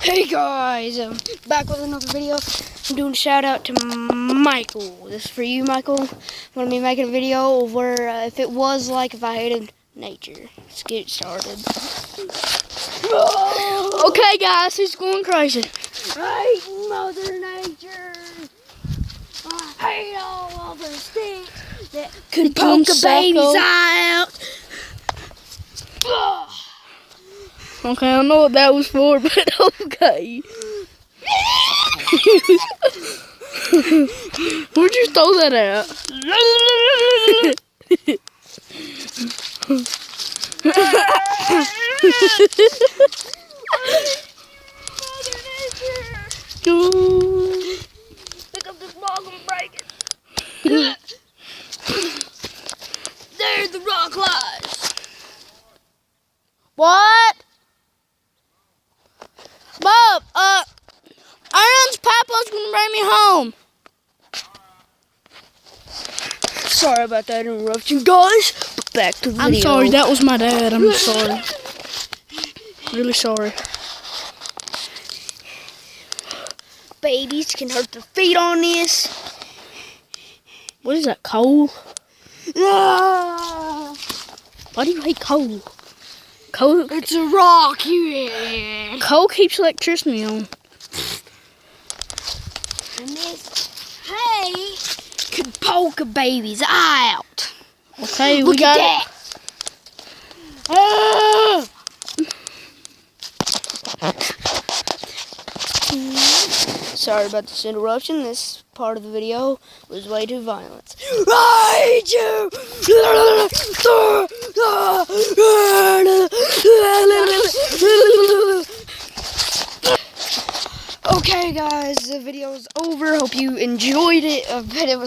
Hey guys, I'm back with another video. I'm doing a shout out to Michael. This is for you, Michael. I'm going to be making a video where if it was like if I hated nature. Let's get started. Okay guys, he's going crazy. I hate Mother Nature. I hate all of the things that could poke a baby's eye out. Okay, I don't know what that was for, but okay. Where'd you throw that at? Pick up this log and break it. There the rock lies. What? Bob, Aaron's papa's gonna bring me home. Sorry about that interruption, guys. But back to the video. I'm sorry, that was my dad. I'm sorry. Really sorry. Babies can hurt their feet on this. What is that, coal? Ah, Why do you hate coal? Coal, it's a rock, yeah. coal keeps electricity on. And this hay could poke a baby's eye out. Okay, Look we got at it. that. Ah! Sorry about this interruption. This part of the video was way too violent. I hate you! Okay, guys, the video is over. Hope you enjoyed it. I bet it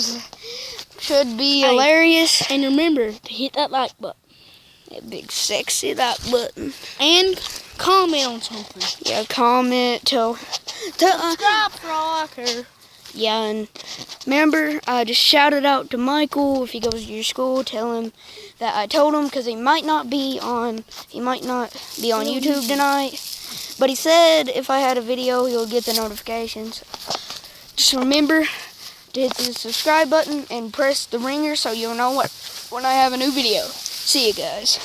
should be hilarious. And remember to hit that like button. That big sexy like button. And comment on something. Yeah, comment. Subscribe for Rocker. Yeah, and remember, just shout it out to Michael if he goes to your school. Tell him that I told him, because he might not be on YouTube tonight. But he said if I had a video, he'll get the notifications. Just remember to hit the subscribe button and press the ringer so you'll know when I have a new video. See you guys.